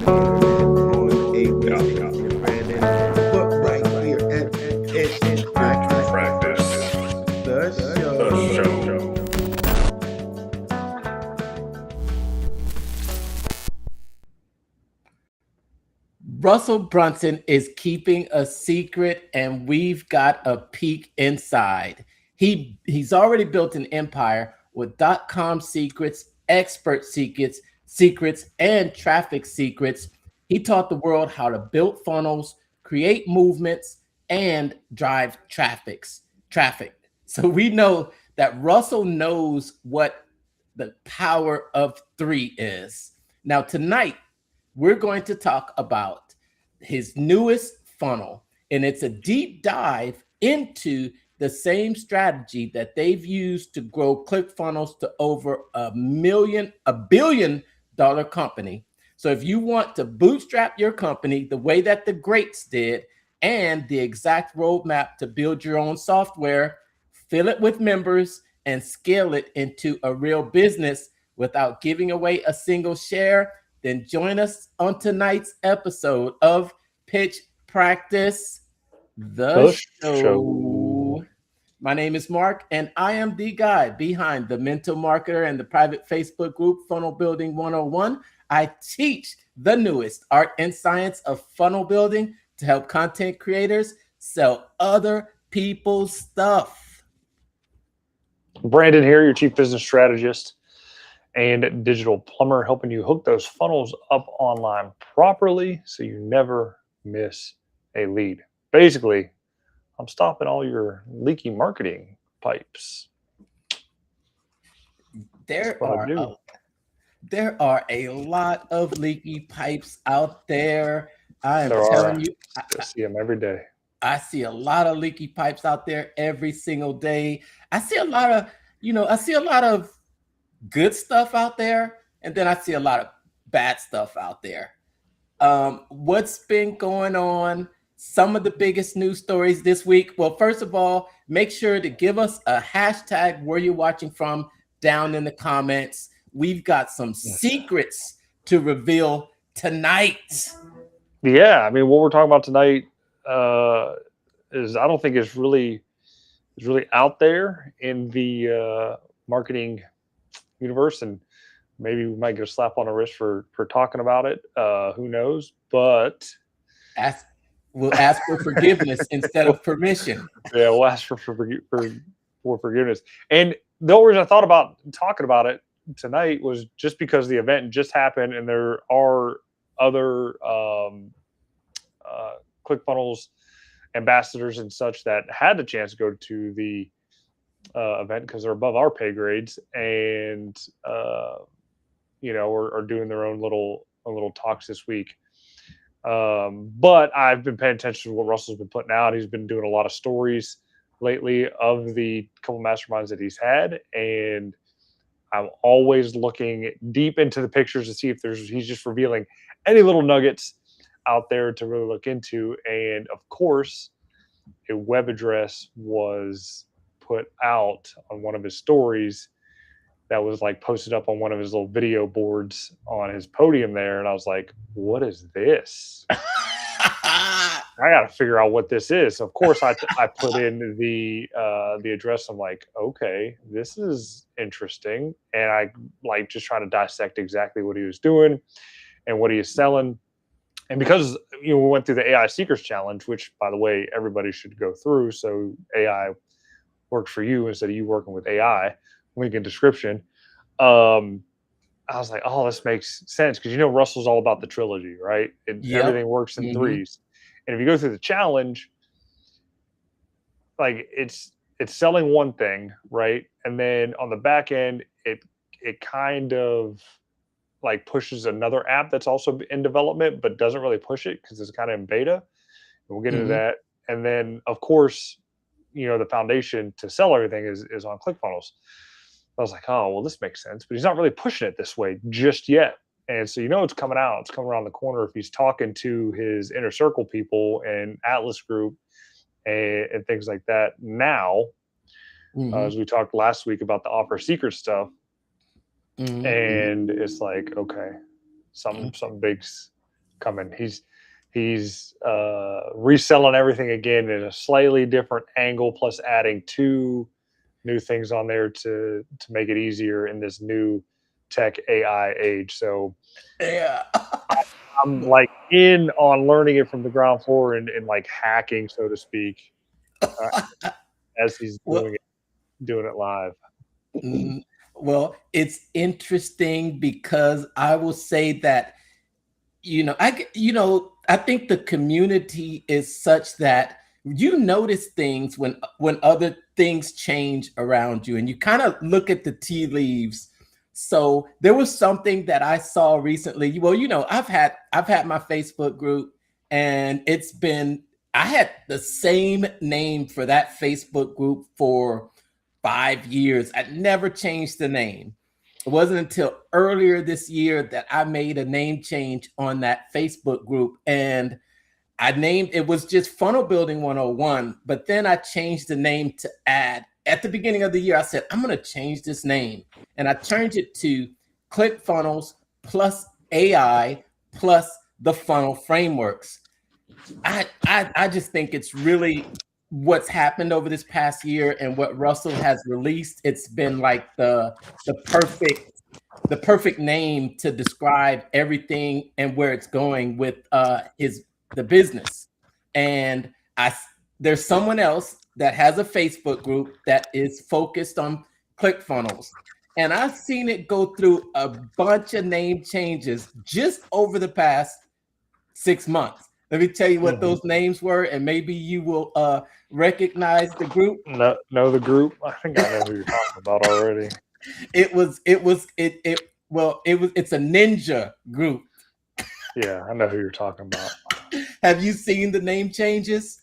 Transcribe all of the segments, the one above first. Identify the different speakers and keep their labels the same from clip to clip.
Speaker 1: internet on a business and branding, but right here at Pitch Practice, the show.
Speaker 2: Russell Brunson is keeping a secret, and we've got a peek inside. He's already built an empire with .com secrets, expert secrets, and traffic secrets. He taught the world how to build funnels, create movements, and drive traffic. So we know that Russell knows what the power of three is. Now tonight we're going to talk about his newest funnel, and it's a deep dive into the same strategy that they've used to grow ClickFunnels to over a billion-dollar company. So if you want to bootstrap your company the way that the greats did, and the exact roadmap to build your own software, fill it with members, and scale it into a real business without giving away a single share, then join us on tonight's episode of Pitch Practice, the show. My name is Mark, and I am the guy behind the Mental Marketer and the private Facebook group Funnel Building 101. I teach the newest art and science of funnel building to help content creators sell other people's stuff.
Speaker 3: Brandon here, your chief business strategist and digital plumber, helping you hook those funnels up online properly so you never miss a lead. Basically, I'm stopping all your leaky marketing pipes.
Speaker 2: There are a lot of leaky pipes out there. I am telling you,
Speaker 3: I see them every day.
Speaker 2: I see a lot of leaky pipes out there every single day. I see a lot of good stuff out there, and then I see a lot of bad stuff out there. What's been going on? Some of the biggest news stories this week. Well, first of all, make sure to give us a hashtag where you're watching from down in the comments. We've got some secrets to reveal tonight.
Speaker 3: Yeah, I mean, what we're talking about tonight is I don't think is really out there in the marketing universe, and maybe we might get a slap on the wrist for talking about it. Who knows? But
Speaker 2: we'll ask for forgiveness instead of permission.
Speaker 3: Yeah, we'll ask for forgiveness. And the only reason I thought about talking about it tonight was just because the event just happened, and there are other ClickFunnels ambassadors and such that had the chance to go to the event because they're above our pay grades, and are doing their own little talks this week. But I've been paying attention to what Russell's been putting out. He's been doing a lot of stories lately of the couple masterminds that he's had, and I'm always looking deep into the pictures to see if he's just revealing any little nuggets out there to really look into. And of course, a web address was put out on one of his stories that was like posted up on one of his little video boards on his podium there. And I was like, what is this? I got to figure out what this is. So of course I put in the address. I'm like, okay, this is interesting. And I like just trying to dissect exactly what he was doing and what he is selling. And because we went through the AI Secrets Challenge, which by the way, everybody should go through. So AI works for you instead of you working with AI. Link in description. I was like, oh, this makes sense because Russell's all about the trilogy, right? Everything works in threes. And if you go through the challenge, like it's selling one thing, right? And then on the back end, it kind of like pushes another app that's also in development, but doesn't really push it because it's kind of in beta. And we'll get into that. And then of course, the foundation to sell everything is on ClickFunnels. I was like, oh, well, this makes sense, but he's not really pushing it this way just yet. And so, it's coming out, it's coming around the corner if he's talking to his inner circle people and Atlas Group and things like that. Now, as we talked last week about the offer secret stuff, and it's like, okay, something big's coming. He's reselling everything again in a slightly different angle, plus adding 2 new things on there to make it easier in this new tech AI age. So
Speaker 2: Yeah.
Speaker 3: I'm like in on learning it from the ground floor and like hacking, so to speak, as he's
Speaker 2: Well,
Speaker 3: doing it live.
Speaker 2: mm, well, it's interesting because I will say that I think the community is such that you notice things when other things change around you, and you kind of look at the tea leaves. So there was something that I saw recently. Well, I've had my Facebook group, and I had the same name for that Facebook group for 5 years. I never changed the name. It wasn't until earlier this year that I made a name change on that Facebook group, and I named it was just Funnel Building 101, but then I changed the name to add at the beginning of the year. I said, I'm going to change this name, and I changed it to ClickFunnels plus AI plus the funnel frameworks. I just think it's really what's happened over this past year and what Russell has released. It's been like the perfect name to describe everything and where it's going with the business. And there's someone else that has a Facebook group that is focused on ClickFunnels. And I've seen it go through a bunch of name changes just over the past 6 months. Let me tell you what those names were, and maybe you will recognize the group.
Speaker 3: Know the group? I think I know who you're talking about already.
Speaker 2: It's a ninja group.
Speaker 3: Yeah, I know who you're talking about.
Speaker 2: Have you seen the name changes?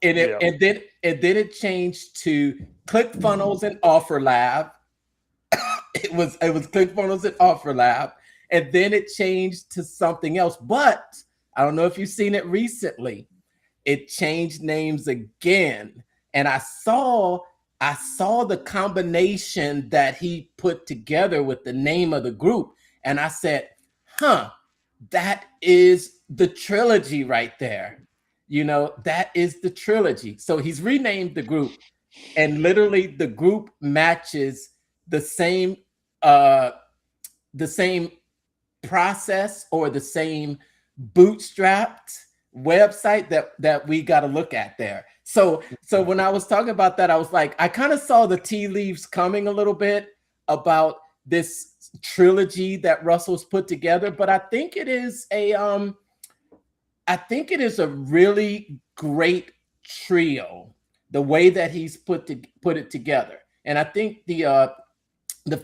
Speaker 2: And then it changed to ClickFunnels and OfferLab. It was ClickFunnels and OfferLab, and then it changed to something else. But I don't know if you've seen it recently. It changed names again, and I saw the combination that he put together with the name of the group, and I said, "Huh, that is the trilogy right there." That is the trilogy. So he's renamed the group, and literally the group matches the same process or the same bootstrapped website that we got to look at there. So when I was talking about that, I was like, I kind of saw the tea leaves coming a little bit about this trilogy that Russell's put together, but I think it is a really great trio, the way that he's put it together. And I think the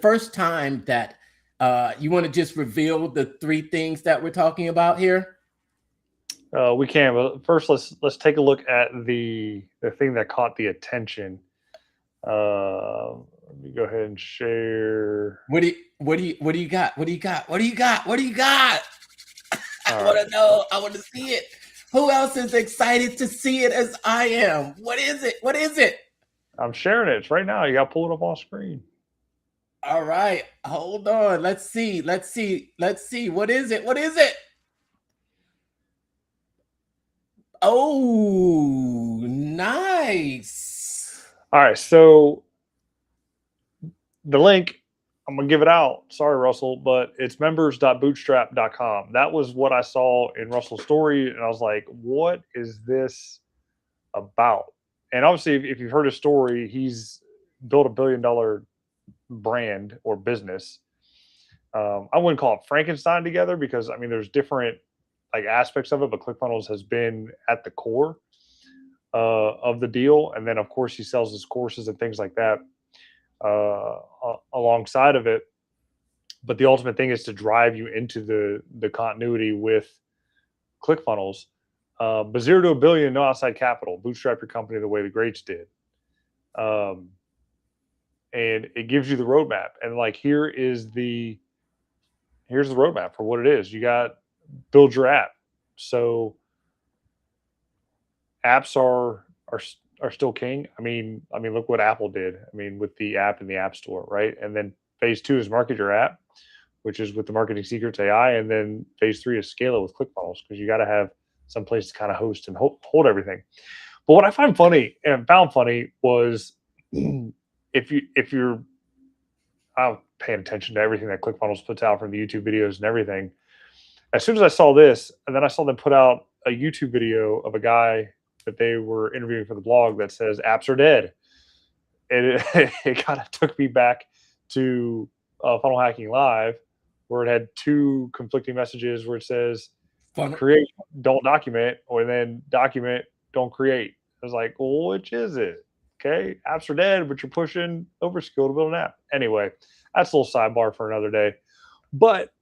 Speaker 2: first time that you want to just reveal the 3 things that we're talking about here.
Speaker 3: We can, but first let's take a look at the thing that caught the attention. Let me go ahead and share.
Speaker 2: What do you got? What do you got? I
Speaker 3: All
Speaker 2: want
Speaker 3: right.
Speaker 2: to know. I want to see it. Who else is excited to see it as I am? What is it?
Speaker 3: I'm sharing it. It's right now. You got to pull it up on screen.
Speaker 2: All right. Hold on. Let's see. What is it? Oh, nice.
Speaker 3: All right. So the link, I'm going to give it out. Sorry, Russell, but it's members.bootstrap.com. That was what I saw in Russell's story. And I was like, what is this about? And obviously, if you've heard his story, he's built a $1 billion brand or business. I wouldn't call it Frankenstein together because, I mean, there's different like aspects of it, but ClickFunnels has been at the core of the deal. And then, of course, he sells his courses and things like that alongside of it. But the ultimate thing is to drive you into the continuity with ClickFunnels. But 0 to $1 billion, no outside capital. Bootstrap your company the way the greats did. And it gives you the roadmap. And like here's the roadmap for what it is. You got build your app. So apps are still king. I mean, look what Apple did. I mean, with the app in the App Store, right? And then phase 2 is market your app. which is with the Marketing Secrets AI, and then phase 3 is scale it with ClickFunnels, because you got to have some place to kind of host and hold everything. But what I find funny and found funny was if you're paying attention to everything that ClickFunnels puts out from the YouTube videos and everything. As soon as I saw this, and then I saw them put out a YouTube video of a guy that they were interviewing for the blog that says apps are dead. And it kind of took me back to Funnel Hacking Live, where it had two conflicting messages where it says create, don't document, or then document, don't create. I was like, well, which is it? Okay, apps are dead, but you're pushing Overskill to build an app. Anyway, that's a little sidebar for another day. But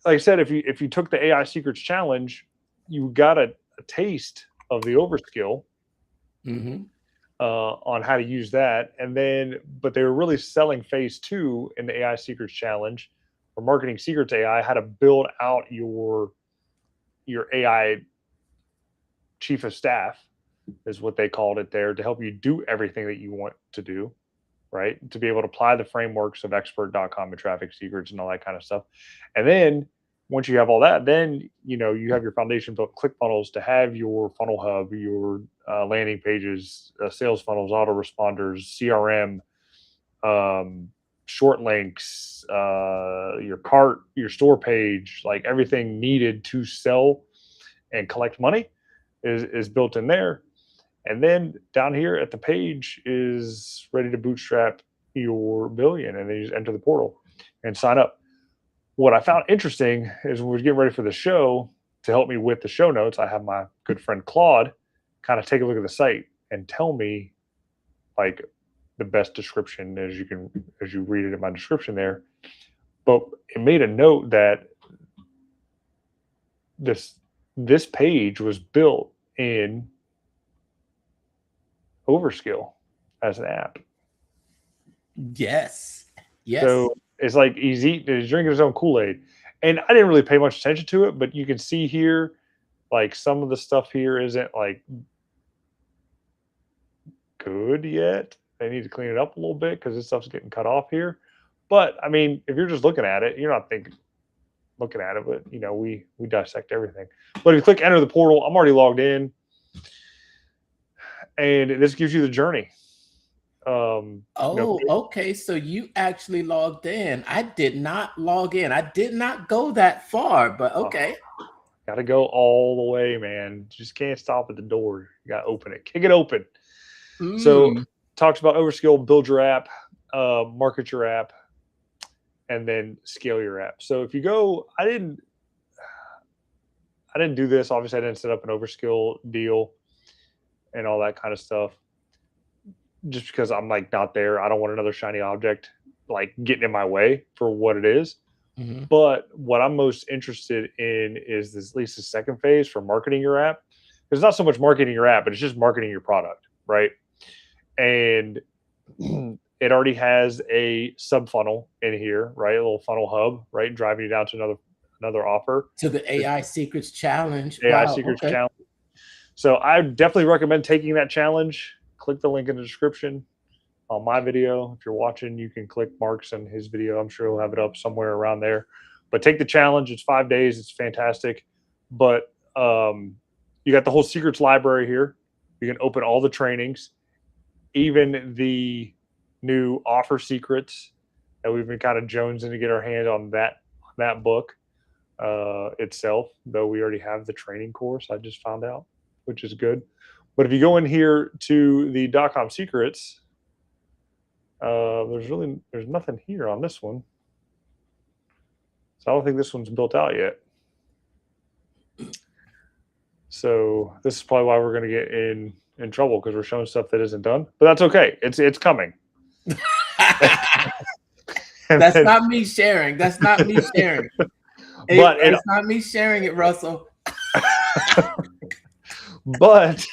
Speaker 3: like I said, if you took the AI Secrets Challenge, you got a taste of the Overskill on how to use that. And then, but they were really selling phase 2 in the AI Secrets Challenge, or Marketing Secrets AI, how to build out your AI chief of staff, is what they called it there, to help you do everything that you want to do, right? To be able to apply the frameworks of expert.com and traffic secrets and all that kind of stuff. And then once you have all that, then, you have your foundation built ClickFunnels to have your funnel hub, your landing pages, sales funnels, autoresponders, CRM, short links, your cart, your store page, like everything needed to sell and collect money is built in there. And then down here at the page is ready to bootstrap your billion, and then you just enter the portal and sign up. What I found interesting is when we were getting ready for the show, to help me with the show notes, I have my good friend Claude kind of take a look at the site and tell me like the best description as you read it in my description there. But it made a note that this page was built in Overskill as an app.
Speaker 2: Yes.
Speaker 3: So it's like he's drinking his own Kool-Aid. And I didn't really pay much attention to it, but you can see here, like some of the stuff here isn't like good yet. They need to clean it up a little bit because this stuff's getting cut off here. But I mean, if you're just looking at it, you're not looking at it, but we dissect everything. But if you click enter the portal, I'm already logged in. And this gives you the journey.
Speaker 2: Okay. So you actually logged in. I did not log in. I did not go that far, but okay.
Speaker 3: Got to go all the way, man. Just can't stop at the door. You got to open it. Kick it open. So talks about Overskill, build your app, market your app, and then scale your app. So if you go, I didn't do this. Obviously, I didn't set up an Overskill deal and all that kind of stuff, just because I'm like not there. I don't want another shiny object like getting in my way for what it is. But what I'm most interested in is at least the second phase for marketing your app. It's not so much marketing your app, but it's just marketing your product, right? And it already has a sub funnel in here, right? A little funnel hub, right? Driving you down to another offer.
Speaker 2: To the AI Secrets Challenge.
Speaker 3: AI Secrets Challenge. So I definitely recommend taking that challenge. Click the link in the description on my video. If you're watching, you can click Mark's and his video. I'm sure he'll have it up somewhere around there. But take the challenge. It's 5 days. It's fantastic. But you got the whole secrets library here. You can open all the trainings, even the new offer secrets that we've been kind of jonesing to get our hand on that book itself, though we already have the training course, I just found out, which is good. But if you go in here to the .com secrets, there's nothing here on this one. So I don't think this one's built out yet. So this is probably why we're going to get in trouble, because we're showing stuff that isn't done. But that's okay. It's coming.
Speaker 2: That's not me sharing. That's not me sharing. It's not me sharing it, Russell.
Speaker 3: But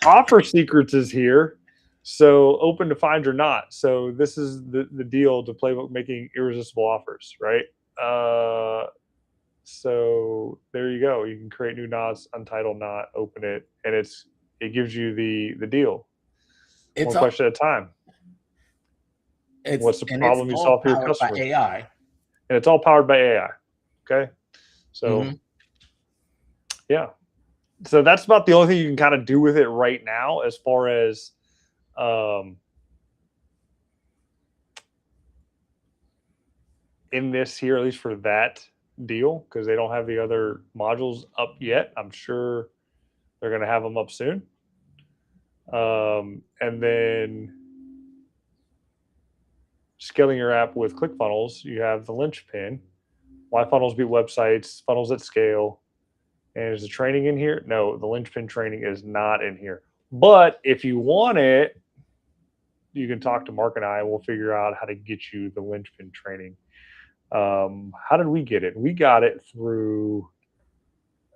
Speaker 3: offer secrets is here. So open to find or not. So this is the deal to Playbook making irresistible offers, right? So there you go. You can create new knots, untitled knot, open it, and it gives you the deal. One question at a time. What's the problem you solve for your customers?
Speaker 2: AI.
Speaker 3: and it's all powered by AI. Okay, so yeah, so that's about the only thing you can kind of do with it right now, as far as in this here, at least for that deal, because they don't have the other modules up yet. I'm sure they're going to have them up soon. And then scaling your app with ClickFunnels, you have the linchpin. Why funnels beat websites, funnels at scale. And is the training in here? No, the linchpin training is not in here. But if you want it, you can talk to Mark and I, and we'll figure out how to get you the linchpin training. How did we get it? We got it through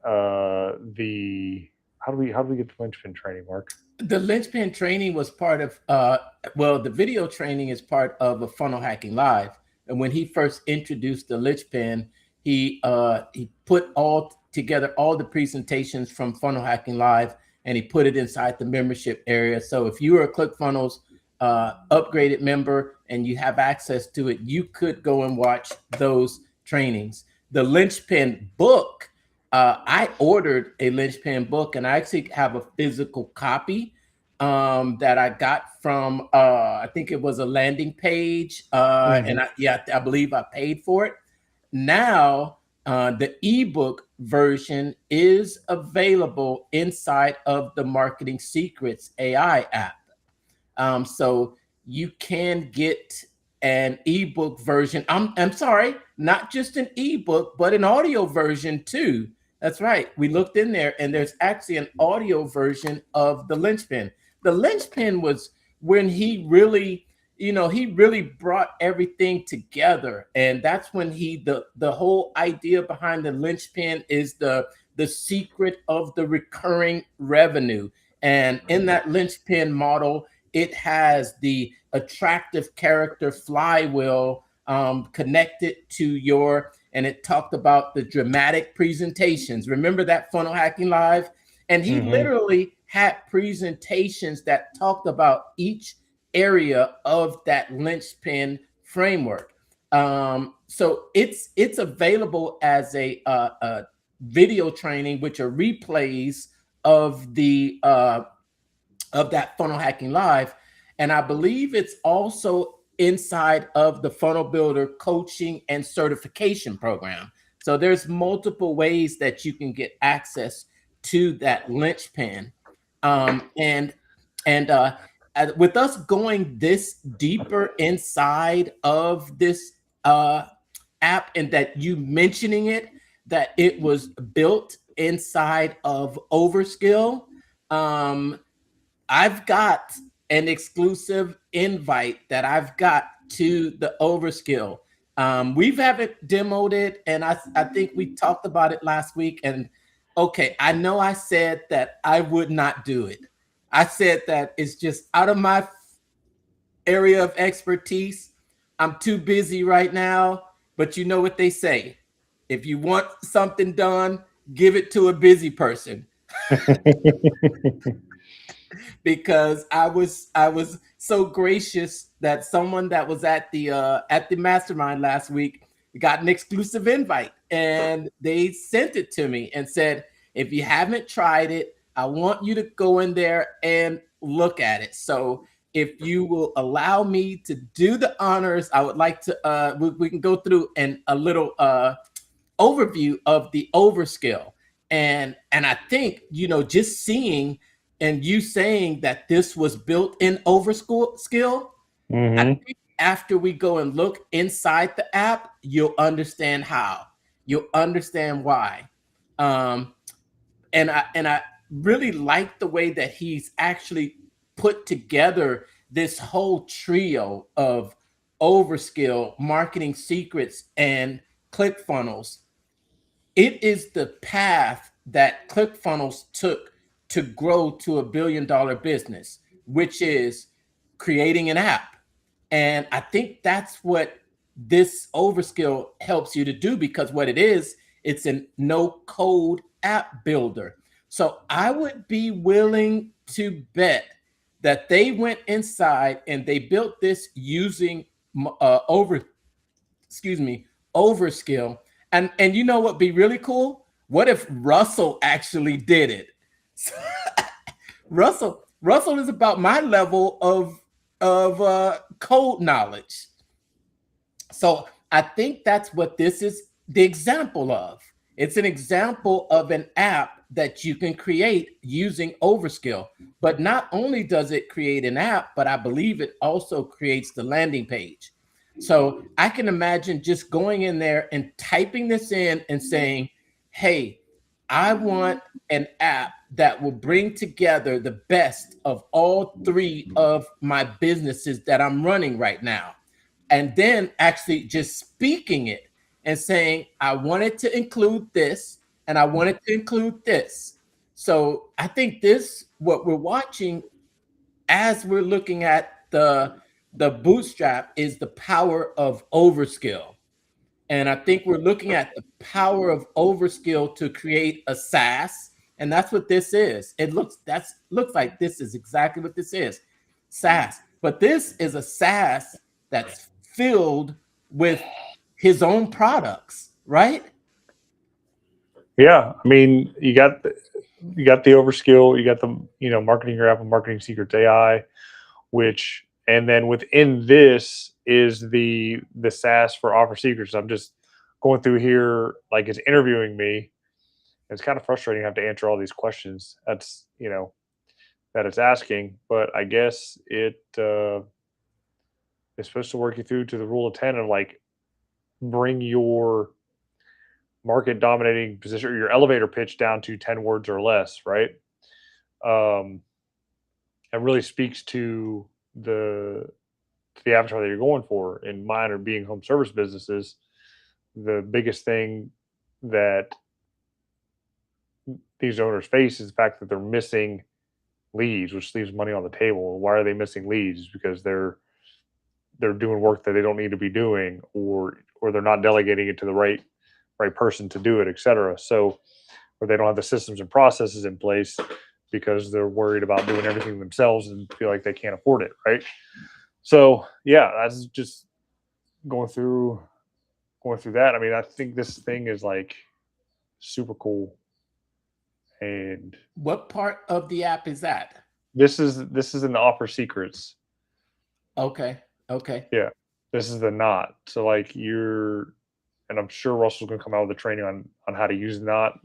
Speaker 3: the how do we get the linchpin training, Mark?
Speaker 2: The linchpin training was part of the video training is part of a Funnel Hacking Live. And when he first introduced the linchpin, he put together all the presentations from Funnel Hacking Live, and he put it inside the membership area. So if you are a ClickFunnels upgraded member and you have access to it, you could go and watch those trainings. The linchpin book, I ordered a linchpin book, and I actually have a physical copy that I got from I think it was a landing page, and I believe I paid for it. Now the ebook version is available inside of the Marketing Secrets AI app. So you can get an ebook version. I'm sorry, not just an ebook, but an audio version too. That's right. We looked in there, and there's actually an audio version of the linchpin. The linchpin was when he really brought everything together, and that's when the whole idea behind the linchpin is the secret of the recurring revenue. And in that linchpin model, it has the attractive character flywheel connected to and it talked about the dramatic presentations. Remember that Funnel Hacking Live? And he literally had presentations that talked about each area of that linchpin framework. So it's available as a video training, which are replays of that Funnel Hacking Live. And I believe it's also inside of the Funnel Builder coaching and certification program. So there's multiple ways that you can get access to that linchpin. And with us going this deeper inside of this app, and that you mentioning it, that it was built inside of Overskill, I've got an exclusive invite that I've got to the Overskill. We haven't demoed it, and I think we talked about it last week. And okay, I know I said that I would not do it. I said that it's just out of my area of expertise. I'm too busy right now, but you know what they say. If you want something done, give it to a busy person. Because I was so gracious that someone that was at the mastermind last week got an exclusive invite, and they sent it to me and said, if you haven't tried it, I want you to go in there and look at it. So if you will allow me to do the honors, I would like to we can go through a little overview of the Overskill. And I think, just seeing and you saying that this was built in Overskill, I think after we go and look inside the app, you'll understand how. You'll understand why. And I really like the way that he's actually put together this whole trio of Overskill, Marketing Secrets, and ClickFunnels. It is the path that ClickFunnels took to grow to $1 billion business, which is creating an app. And I think that's what this Overskill helps you to do, because what it is, it's a no-code app builder. So I would be willing to bet that they went inside and they built this using overskill. And you know what would be really cool? What if Russell actually did it? Russell is about my level of code knowledge. So I think that's what this is the example of. It's an example of an app that you can create using overskill. But not only does it create an app, but I believe it also creates the landing page. So I can imagine just going in there and typing this in and saying, hey, I want an app that will bring together the best of all three of my businesses that I'm running right now. And then actually just speaking it and saying, I want it to include this and I want it to include this. So I think this, what we're watching as we're looking at the bootstrap, is the power of overskill. And I think we're looking at the power of overskill to create a SaaS. And that's what this is. It looks like this is exactly what this is. SaaS. But this is a SaaS that's filled with his own products, right?
Speaker 3: Yeah, I mean, you got the overskill, you got the marketing your app and marketing secrets AI, which, and then within this is the SaaS for offer secrets. I'm just going through here, like it's interviewing me. It's kind of frustrating to have to answer all these questions. That's that it's asking, but I guess it is supposed to work you through to the rule of 10 of like bring your market dominating position or your elevator pitch down to 10 words or less, right? And really speaks to the avatar that you're going for. And mine are being home service businesses. The biggest thing that these owners face is the fact that they're missing leads, which leaves money on the table. Why are they missing leads? Because they're doing work that they don't need to be doing, or they're not delegating it to the right person to do it, etc. So, or they don't have the systems and processes in place because they're worried about doing everything themselves and feel like they can't afford it, right? So yeah, that's just going through that. I mean, I think this thing is like super cool. And
Speaker 2: what part of the app is that?
Speaker 3: This is in the offer secrets.
Speaker 2: Okay.
Speaker 3: Yeah, this is the not. So like and I'm sure Russell's going to come out with a training on how to use not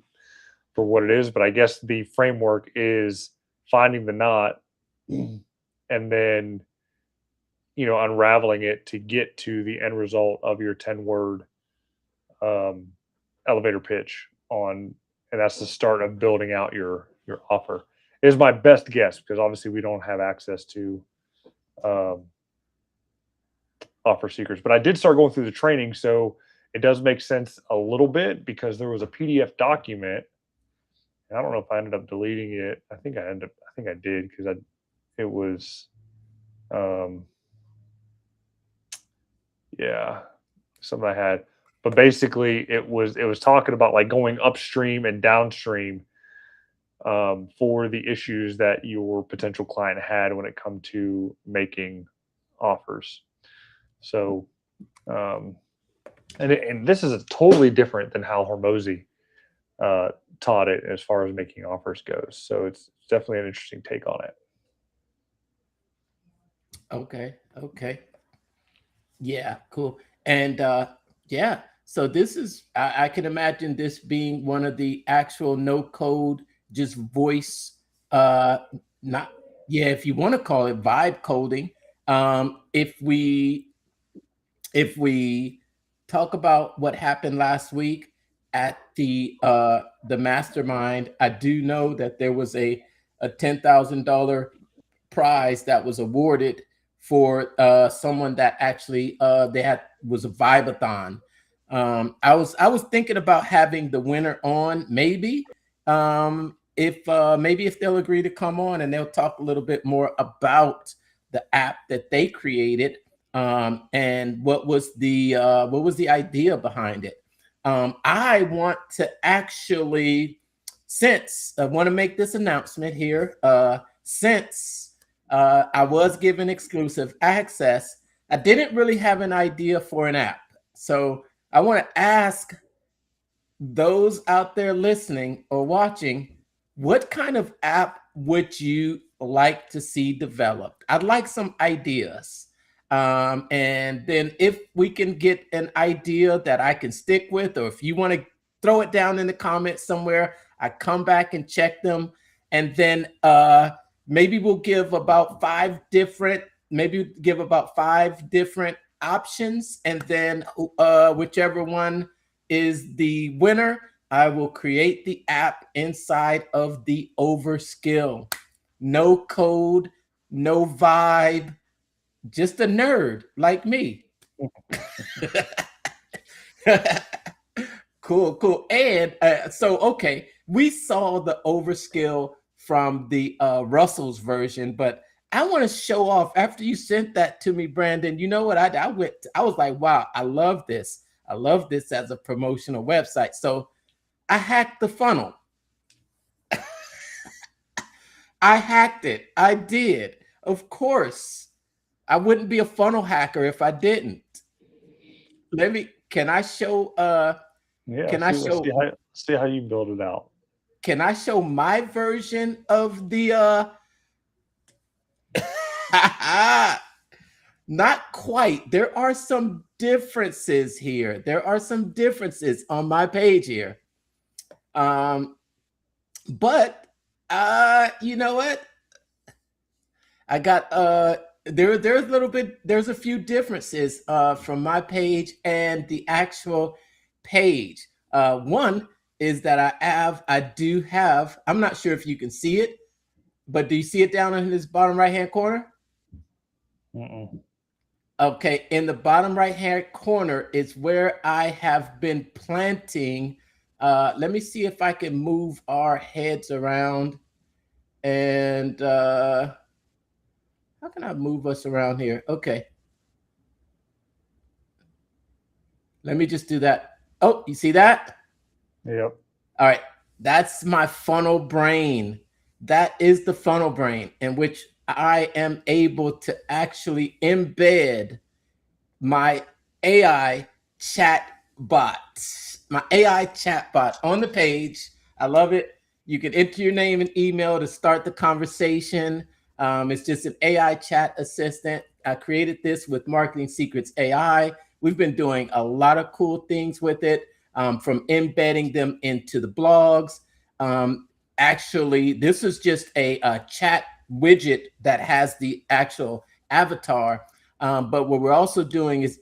Speaker 3: for what it is. But I guess the framework is finding the not and then, unraveling it to get to the end result of your 10-word elevator pitch and that's the start of building out your offer. Is my best guess, because obviously we don't have access to offer secrets. But I did start going through the training, so it does make sense a little bit, because there was a PDF document. And I don't know if I ended up deleting it. I think I did, because it was something I had. But basically it was talking about like going upstream and downstream for the issues that your potential client had when it come to making offers. So and this is totally different than how Hormozy taught it as far as making offers goes. So it's definitely an interesting take on it.
Speaker 2: Okay. Yeah, cool. And so this is, I can imagine this being one of the actual no code, just voice, if you want to call it vibe coding. If we talk about what happened last week at the mastermind, I do know that there was a $10,000 prize that was awarded for someone that actually was a vibe-a-thon. I was thinking about having the winner on, maybe if they'll agree to come on and they'll talk a little bit more about the app that they created and what was the idea behind it. I want to actually, since I want to make this announcement here, since I was given exclusive access, I didn't really have an idea for an app. So I want to ask those out there listening or watching, what kind of app would you like to see developed? I'd like some ideas. And then if we can get an idea that I can stick with, or if you want to throw it down in the comments somewhere, I come back and check them. And then maybe we'll give about five different options. And then whichever one is the winner, I will create the app inside of the Overskill. No code, no vibe, just a nerd like me. Cool. And okay, we saw the Overskill from the Russell's version, but I want to show off after you sent that to me, Brandon. You know what I was like, wow, I love this. I love this as a promotional website. So I hacked the funnel. I hacked it. I did. Of course. I wouldn't be a funnel hacker if I didn't. Can I show
Speaker 3: see how you build it out?
Speaker 2: Can I show my version of the not quite. There are some differences here. There are some differences on my page here. But you know what? I got there's a few differences from my page and the actual page. One is that I do have, I'm not sure if you can see it, but do you see it down in this bottom right hand corner? Okay, in the bottom right hand corner is where I have been planting. Let me see if I can move our heads around. And how can I move us around here? Okay. Let me just do that. Oh, you see that?
Speaker 3: Yep.
Speaker 2: All right. That's my funnel brain. That is the funnel brain in which I am able to actually embed my AI chat bot, on the page. I love it. You can enter your name and email to start the conversation. It's just an AI chat assistant. I created this with Marketing Secrets AI. We've been doing a lot of cool things with it, from embedding them into the blogs. Actually, this is just a chat widget that has the actual avatar. But what we're also doing is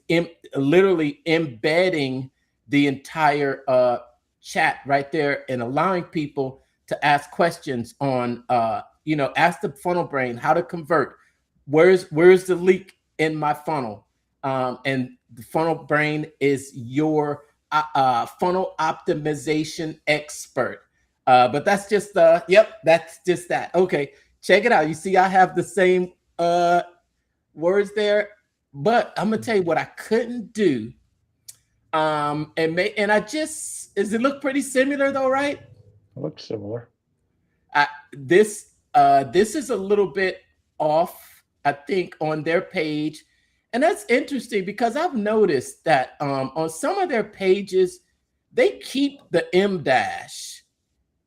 Speaker 2: literally embedding the entire chat right there and allowing people to ask questions on, ask the funnel brain how to convert. Where's the leak in my funnel? And the funnel brain is your funnel optimization expert. But that's just that's just that. Okay, check it out. You see, I have the same words there, but I'm gonna tell you what I couldn't do. Does it look pretty similar though, right?
Speaker 3: It looks similar.
Speaker 2: This is a little bit off, I think, on their page. And that's interesting because I've noticed that on some of their pages, they keep the M dash.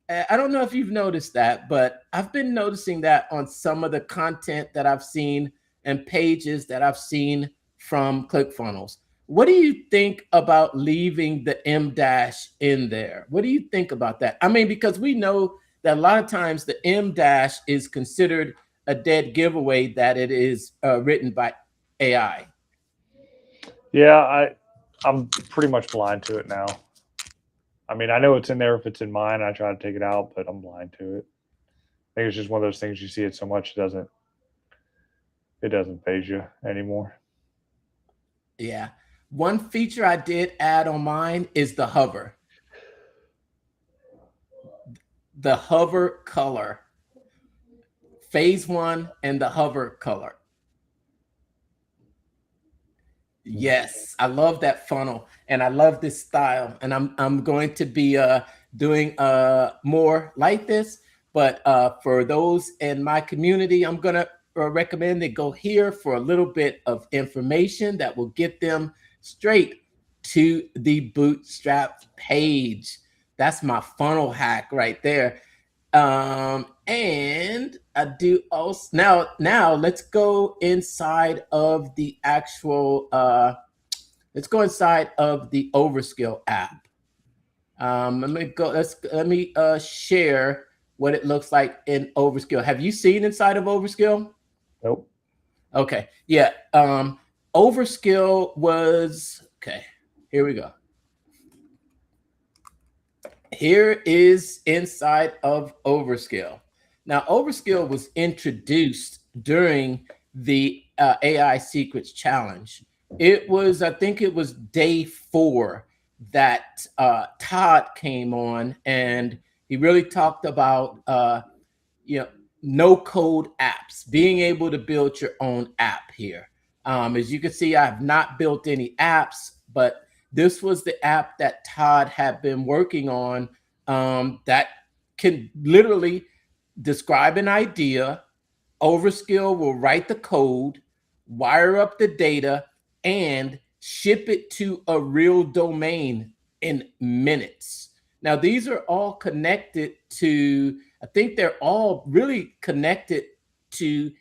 Speaker 2: I don't know if you've noticed that, but I've been noticing that on some of the content that I've seen and pages that I've seen from ClickFunnels. What do you think about leaving the M dash in there? What do you think about that? I mean, because we know that a lot of times the M dash is considered a dead giveaway that it is written by AI.
Speaker 3: Yeah, I'm pretty much blind to it now. I mean, I know it's in there if it's in mine. I try to take it out, but I'm blind to it. I think it's just one of those things you see it so much it doesn't phase you anymore.
Speaker 2: Yeah. One feature I did add on mine is the hover. The hover color. Phase 1 and the hover color. Yes, I love that funnel and I love this style, and I'm going to be doing more like this. But for those in my community, I'm gonna recommend they go here for a little bit of information that will get them straight to the Bootstrap page. That's my funnel hack right there. And I do also now let's go inside of the actual let's go inside of the Overskill app. Let me share what it looks like in Overskill. Have you seen inside of Overskill?
Speaker 3: Nope.
Speaker 2: Okay. Yeah. Overskill was okay. Here we go. Here is inside of Overskill. Now, Overskill was introduced during the AI Secrets Challenge. It was, I think it was day 4 that Todd came on, and he really talked about no code apps, being able to build your own app here. As you can see, I have not built any apps, but this was the app that Todd had been working on that can literally describe an idea. Overskill will write the code, wire up the data, and ship it to a real domain in minutes. Now, these are all connected to, I think they're all really connected to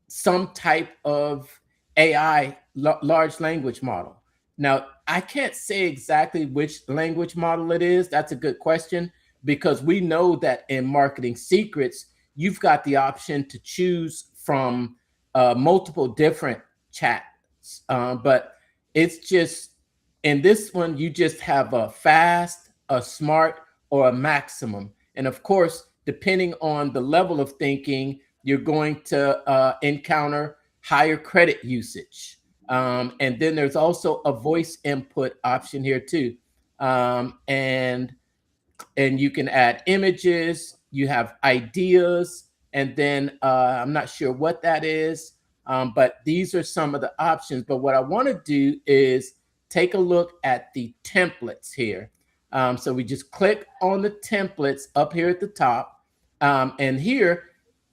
Speaker 2: some type of AI, large language model. Now, I can't say exactly which language model it is. That's a good question, because we know that in Marketing Secrets, you've got the option to choose from multiple different chats. But it's just, in this one, you just have a fast, a smart, or a maximum. And of course, depending on the level of thinking, you're going to encounter higher credit usage. And then there's also a voice input option here too. And you can add images, you have ideas, and then I'm not sure what that is, but these are some of the options. But what I want to do is take a look at the templates here. So we just click on the templates up here at the top, and here,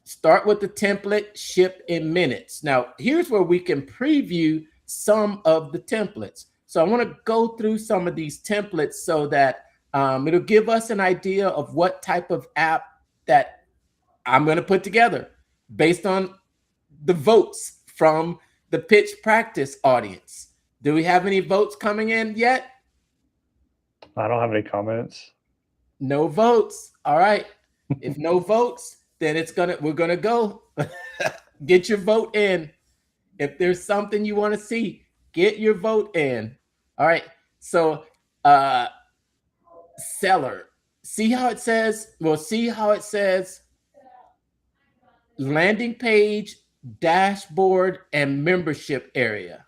Speaker 2: start with the template, ship in minutes. Now, here's where we can preview some of the templates. So I want to go through some of these templates so that it'll give us an idea of what type of app that I'm going to put together based on the votes from the pitch practice audience. Do we have any votes coming in yet?
Speaker 3: I don't have any comments.
Speaker 2: No votes. All right. If no votes, then we're gonna go. Get your vote in. If there's something you want to see, get your vote in. All right. So seller. See how it says landing page, dashboard, and membership area.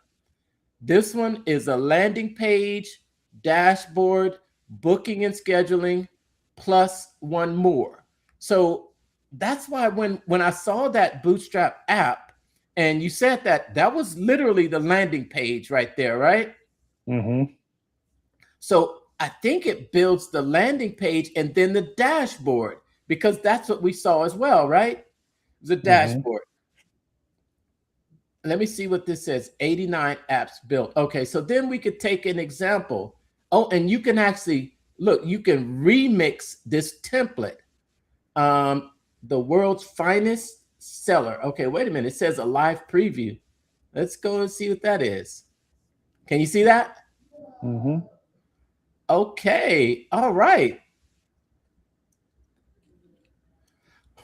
Speaker 2: This one is a landing page, dashboard, booking and scheduling, plus one more. So that's why when I saw that Bootstrap app, and you said that was literally the landing page right there, right?
Speaker 3: Mm-hmm.
Speaker 2: So I think it builds the landing page and then the dashboard, because that's what we saw as well, right? The dashboard. Let me see what this says. 89 apps built. Okay, so then we could take an example. Oh, and you can actually, look, you can remix this template. The world's finest seller. Okay, wait a minute. It says a live preview. Let's go and see what that is. Can you see that?
Speaker 3: Mm-hmm.
Speaker 2: Okay, all right.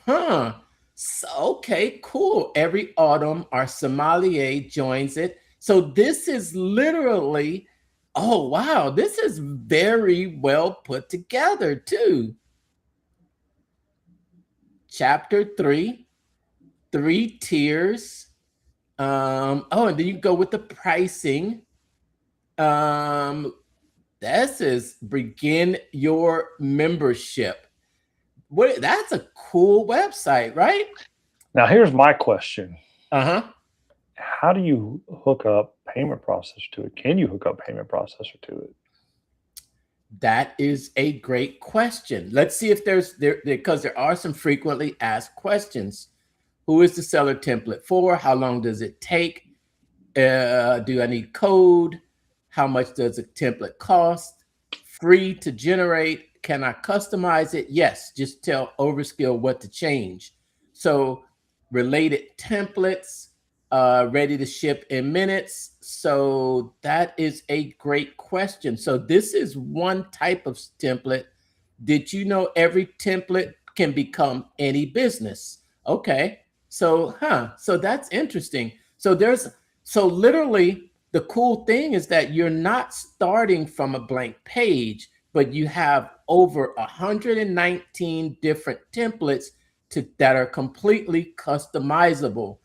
Speaker 2: Huh. So, okay, cool. Every autumn, our sommelier joins it. So this is literally, oh, wow, this is very well put together too. Chapter 3, 3 tiers. And then you go with the pricing. This is begin your membership. That's a cool website, right?
Speaker 3: Now, here's my question.
Speaker 2: Uh-huh.
Speaker 3: How do you hook up payment processor to it? Can you hook up payment processor to it?
Speaker 2: That is a great question. Let's see if because there are some frequently asked questions. Who is the seller template for? How long does it take? Do I need code? How much does a template cost? Free to generate. Can I customize it? Yes. Just tell Overskill what to change. So related templates, ready to ship in minutes. So that is a great question. So this is one type of template. Did you know every template can become any business? Okay. So, so that's interesting. So literally the cool thing is that you're not starting from a blank page, but you have over 119 different templates that are completely customizable.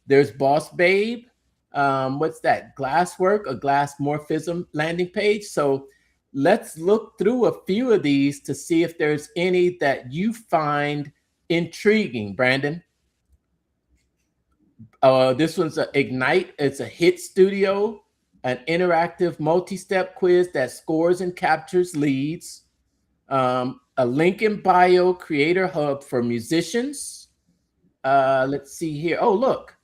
Speaker 2: There's Boss Babe. What's that? Glasswork, a glass morphism landing page. So let's look through a few of these to see if there's any that you find intriguing, Brandon. This one's a Ignite. It's a hit studio, an interactive multi-step quiz that scores and captures leads. A link in bio creator hub for musicians. Let's see here. Oh, look,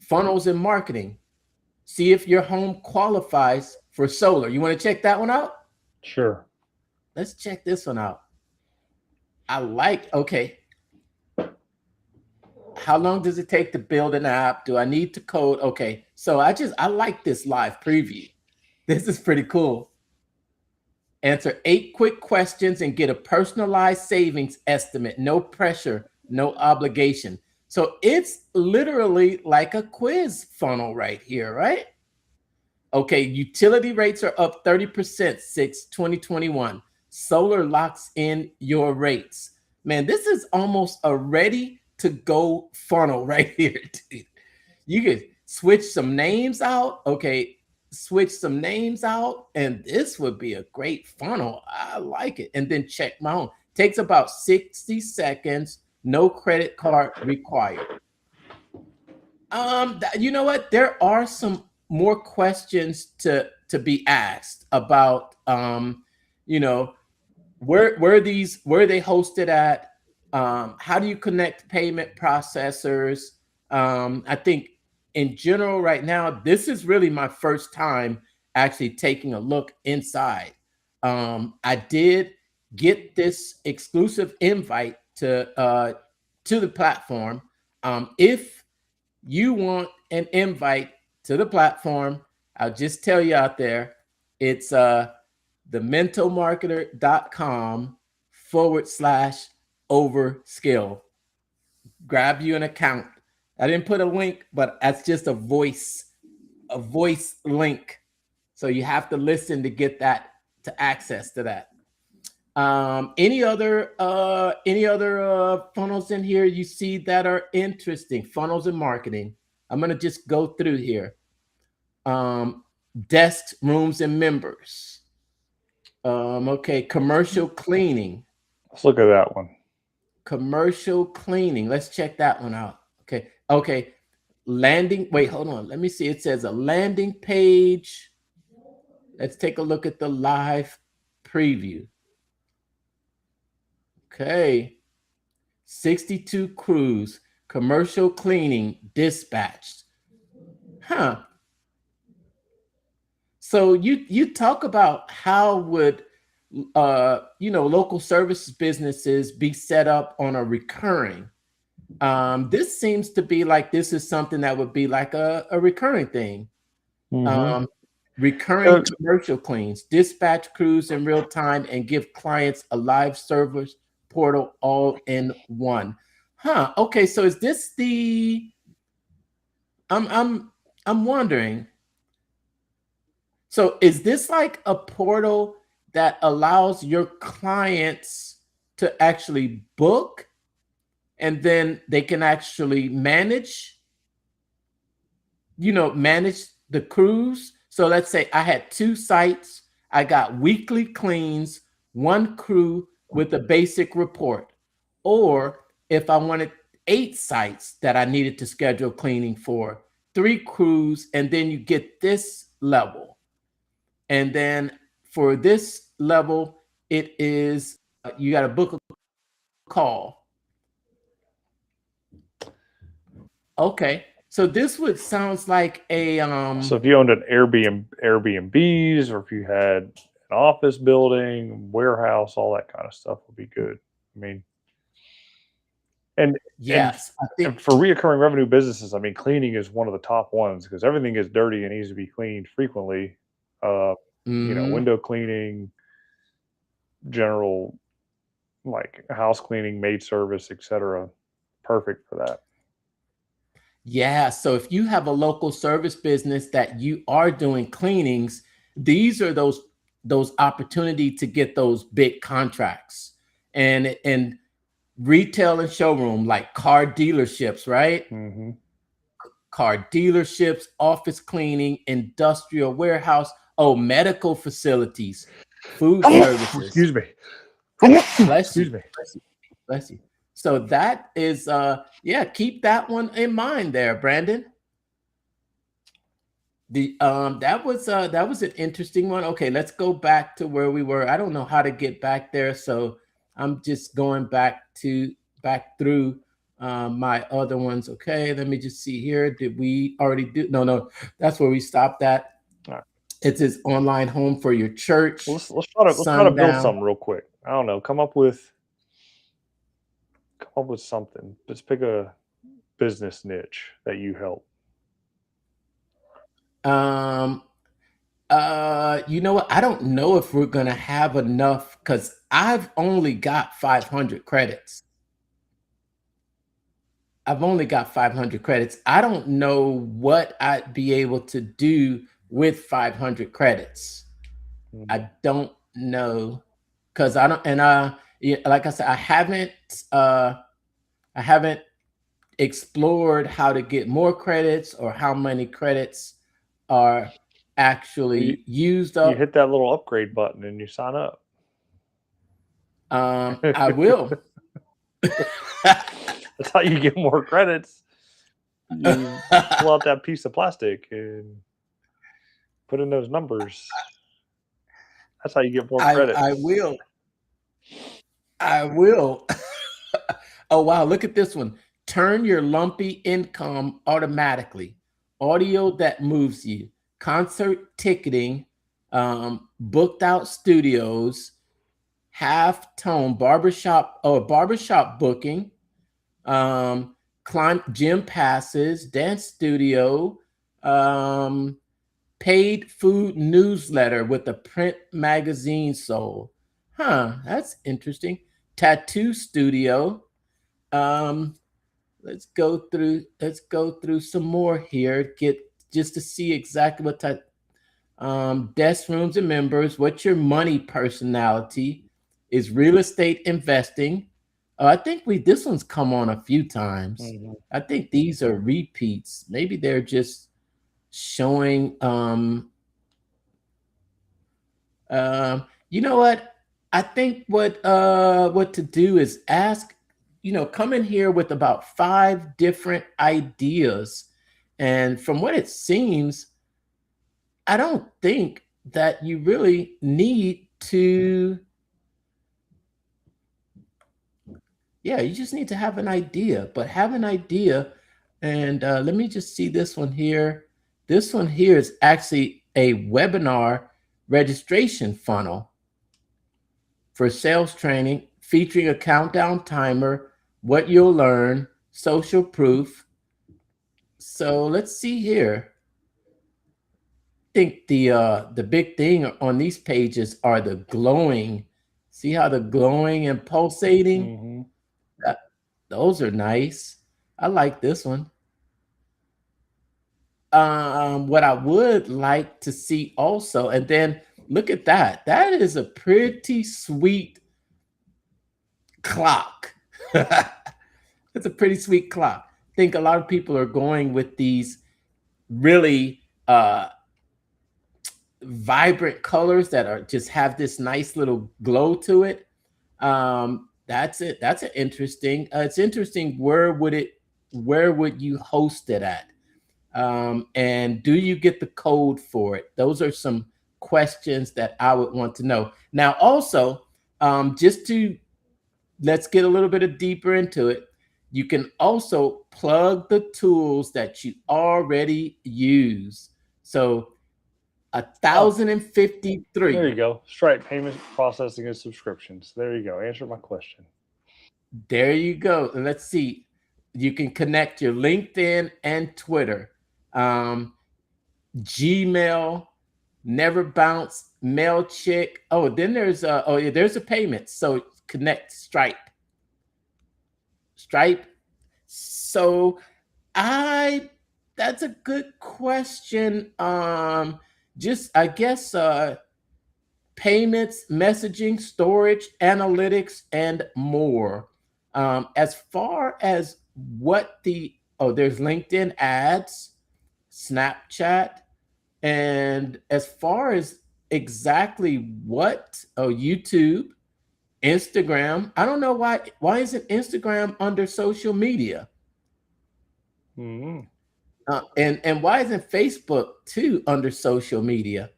Speaker 2: funnels and marketing. See if your home qualifies for solar. You want to check that one out?
Speaker 3: Sure.
Speaker 2: Let's check this one out. Okay. How long does it take to build an app? Do I need to code? Okay. So I like this live preview. This is pretty cool. Answer 8 quick questions and get a personalized savings estimate. No pressure, no obligation. So it's literally like a quiz funnel right here, right? Okay, utility rates are up 30% since 2021. Solar locks in your rates. Man, this is almost a ready to go funnel right here, dude. You could switch some names out. Okay, switch some names out, and this would be a great funnel. I like it. And then check my own. Takes about 60 seconds. No credit card required. You know what? There are some more questions to be asked about. You know, where are they hosted at? How do you connect payment processors? I think in general right now, this is really my first time actually taking a look inside. I did get this exclusive invite to the platform. If you want an invite to the platform, I'll just tell you out there, it's thementalmarketer.com/overskill. Grab you an account. I didn't put a link, but that's just a voice link. So you have to listen to get that, to access to that. Any other funnels in here you see that are interesting? Funnels and marketing. I'm gonna just go through here. Desks, rooms, and members. Okay, commercial cleaning.
Speaker 3: Let's look at that one.
Speaker 2: Commercial cleaning. Let's check that one out. Okay. Landing. Wait, hold on. Let me see. It says a landing page. Let's take a look at the live preview. Okay. 62 crews, commercial cleaning dispatched. So you talk about how would local services businesses be set up on a recurring. This seems to be like this is something that would be like a recurring thing.
Speaker 3: Mm-hmm.
Speaker 2: Recurring commercial cleans, dispatch crews in real time, and give clients a live service portal all in one. Okay, so is this the? I'm wondering. So is this like a portal that allows your clients to actually book, and then they can actually manage the crews? So let's say I had 2 sites. I got weekly cleans, 1 crew with a basic report. Or if I wanted 8 sites that I needed to schedule cleaning for, 3 crews, and then you get this level. And then for this level, it is you got to book a call. Okay. So this would sounds like a
Speaker 3: So if you owned an Airbnbs, or if you had an office building, warehouse, all that kind of stuff would be good. I mean, and
Speaker 2: yes, I
Speaker 3: and
Speaker 2: think
Speaker 3: for reoccurring revenue businesses, I mean, cleaning is one of the top ones because everything is dirty and needs to be cleaned frequently.
Speaker 2: mhm.
Speaker 3: Window cleaning, general like house cleaning, maid service, etc. Perfect for that.
Speaker 2: Yeah, so if you have a local service business that you are doing cleanings, these are those opportunity to get those big contracts. And retail and showroom like car dealerships, right?
Speaker 3: Mm-hmm.
Speaker 2: Car dealerships, office cleaning, industrial warehouse, medical facilities, food services.
Speaker 3: Excuse me.
Speaker 2: Bless you.
Speaker 3: Excuse me.
Speaker 2: Bless you. Bless you. So that is keep that one in mind there, Brandon. That was an interesting one. Okay, let's go back to where we were. I don't know how to get back there, so I'm just going back through my other ones. Okay, let me just see here. Did we already do? No, that's where we stopped at.
Speaker 3: All right.
Speaker 2: It says online home for your church.
Speaker 3: Let's try to build something real quick. I don't know. Come up with something. Let's pick a business niche that you help.
Speaker 2: You know what? I don't know if we're gonna have enough because I've only got 500 credits. I don't know what I'd be able to do with 500 credits.
Speaker 3: Mhm.
Speaker 2: I don't know because I don't, and like I said, I haven't explored how to get more credits or how many credits are actually used
Speaker 3: You
Speaker 2: up.
Speaker 3: hit that little upgrade button and you sign up.
Speaker 2: I will.
Speaker 3: That's how you get more credits. You pull out that piece of plastic and put in those numbers. That's how you get more credits.
Speaker 2: I will. Oh, wow. Look at this one. Turn your lumpy income automatically. Audio that moves you. Concert ticketing. Booked out studios. Half tone barbershop booking. Gym passes. Dance studio. Paid food newsletter with a print magazine sold. That's interesting. Tattoo studio. Let's go through some more here. Get just to see exactly what type. Desk rooms and members. What's your money personality? Is real estate investing? I think this one's come on a few times.
Speaker 3: Mm-hmm.
Speaker 2: I think these are repeats. Maybe they're just showing. You know what? I think what to do is ask. Come in here with about 5 different ideas, and from what it seems, I don't think that you really need to. Yeah, you just need to have an idea, but have an idea. And let me just see this one here. This one here is actually a webinar registration funnel for sales training featuring a countdown timer, what you'll learn, social proof. So let's see here. I think the big thing on these pages are the glowing. See how the glowing and pulsating?
Speaker 3: Mm-hmm.
Speaker 2: Those are nice. I like this one. What I would like to see also, and then look at that. That is a pretty sweet clock. It's a pretty sweet clock. I think a lot of people are going with these really vibrant colors that are just have this nice little glow to it. That's it. That's an interesting. It's interesting. Where would you host it at? And do you get the code for it? Those are some questions that I would want to know. Now, also, let's get a little bit deeper into it. You can also plug the tools that you already use. So
Speaker 3: There
Speaker 2: 1,053.
Speaker 3: you go. Stripe payment processing and subscriptions. There you go. Answer my question.
Speaker 2: There you go. Let's see. You can connect your LinkedIn and Twitter, Gmail, Never Bounce, Mailchimp. Oh, then there's there's a payment. So connect Stripe. So that's a good question. Just I guess payments, messaging, storage, analytics, and more. As far as there's LinkedIn ads, Snapchat, and as far as exactly YouTube, Instagram. I don't know why isn't Instagram under social media?
Speaker 3: Mm-hmm.
Speaker 2: And why isn't Facebook too under social media?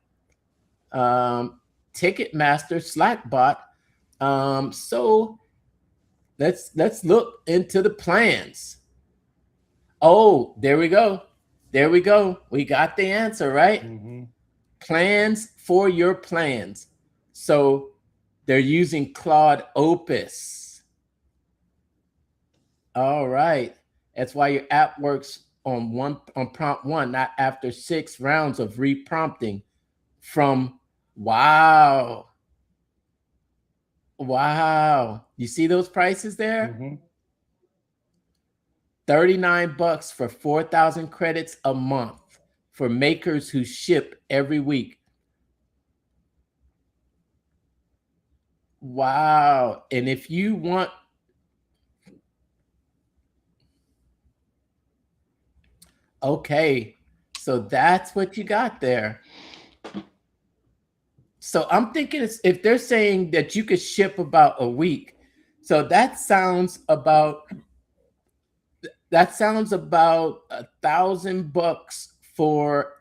Speaker 2: Ticketmaster, Slackbot. So let's look into the plans. Oh, there we go. We got the answer, right?
Speaker 3: Mm-hmm.
Speaker 2: Plans for your plans. So they're using Claude Opus. All right. That's why your app works on prompt 1, not after 6 rounds of reprompting from wow. You see those prices there?
Speaker 3: Mm-hmm.
Speaker 2: $39 for 4,000 credits a month for makers who ship every week. Wow. And if you want, okay, so that's what you got there. So I'm thinking if they're saying that you could ship about a week, so that sounds about $1,000 for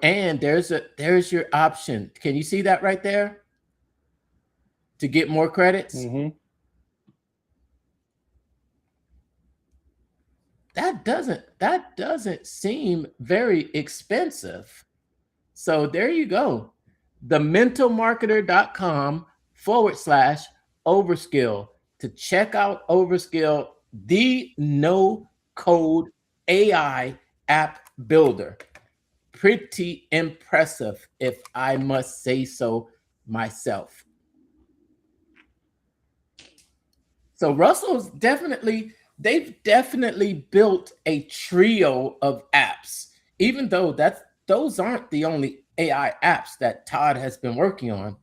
Speaker 2: and there's your option. Can you see that right there? To get more credits?
Speaker 3: Mm-hmm.
Speaker 2: That doesn't seem very expensive. So there you go. thementalmarketer.com/overskill to check out Overskill, the no code AI app builder. Pretty impressive, if I must say so myself. So they've definitely built a trio of apps, even though those aren't the only AI apps that Todd has been working on.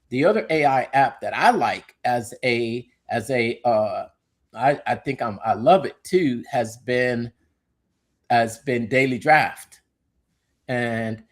Speaker 2: The other AI app that I like I think I love it too has been Daily Draft, and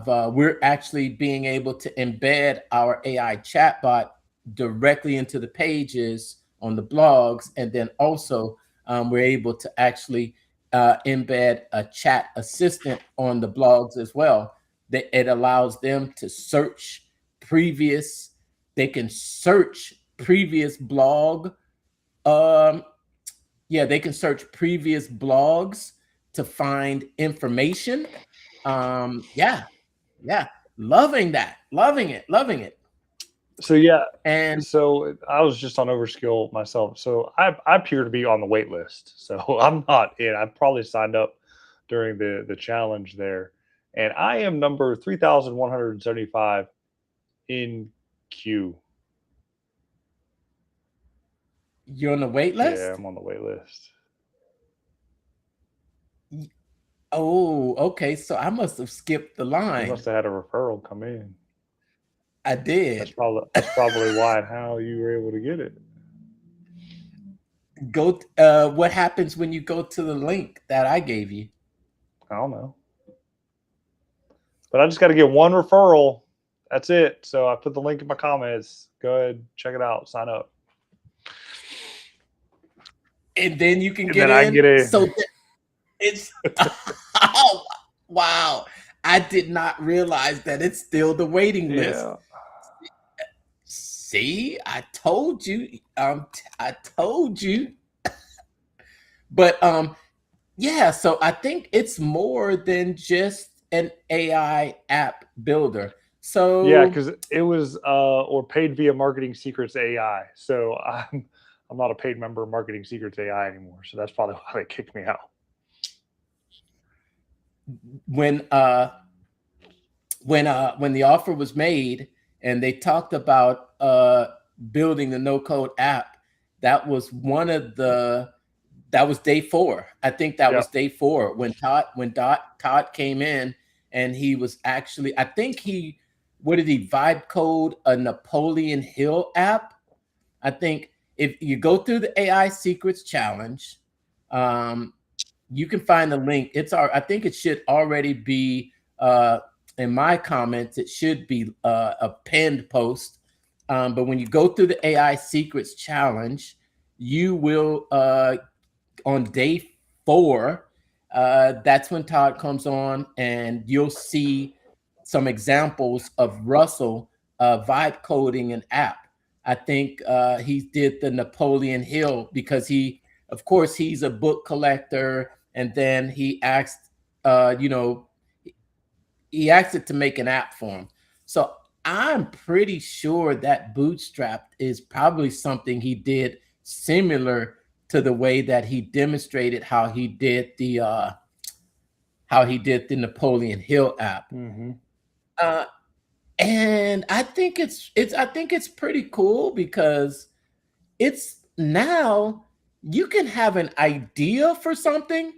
Speaker 2: we're actually being able to embed our AI chatbot directly into the pages on the blogs, and then also we're able to actually embed a chat assistant on the blogs as well. That it allows them to search previous. They can search previous blog. They can search previous blogs to find information. Yeah, loving that, loving it.
Speaker 3: So yeah,
Speaker 2: And
Speaker 3: so I was just on Overskill myself. So I appear to be on the wait list. So I'm not in. I probably signed up during the challenge there, and I am number 3,175 in queue.
Speaker 2: you're on the wait list?
Speaker 3: Yeah, I'm on the wait list.
Speaker 2: Oh, okay. So I must have skipped the
Speaker 3: You
Speaker 2: line.
Speaker 3: must have had a referral come in.
Speaker 2: I did.
Speaker 3: That's probably why and how you were able to get it.
Speaker 2: What happens when you go to the link that I gave you?
Speaker 3: I don't know. But I just got to get one referral. That's it. So I put the link in my comments. Go ahead, check it out, sign up.
Speaker 2: And then you can
Speaker 3: And
Speaker 2: get
Speaker 3: then I
Speaker 2: in.
Speaker 3: get in.
Speaker 2: So it's oh, wow. I did not realize that it's still the waiting list.
Speaker 3: Yeah.
Speaker 2: See, I told you. I told you. But yeah, so I think it's more than just an AI app builder.
Speaker 3: Yeah,
Speaker 2: So
Speaker 3: because it was or paid via Marketing Secrets AI. So I'm not a paid member of Marketing Secrets AI anymore. So that's probably why they kicked me out.
Speaker 2: when when the offer was made and they talked about building the no code app, that was that was day 4. I think that was day 4 when Todd came in, and he was actually, I think he, what did he vibe code a Napoleon Hill app? I think if you go through the AI Secrets Challenge, you can find the link. I think it should already be in my comments. It should be a pinned post. But when you go through the AI Secrets Challenge, you will on day 4. That's when Todd comes on, and you'll see some examples of Russell vibe coding an app. I think he did the Napoleon Hill because of course, he's a book collector, and then he asked, he asked it to make an app for him. So I'm pretty sure that Bootstrap is probably something he did similar to the way that he demonstrated how he did the Napoleon Hill app.
Speaker 3: Mm-hmm.
Speaker 2: And I think it's pretty cool because it's now you can have an idea for something,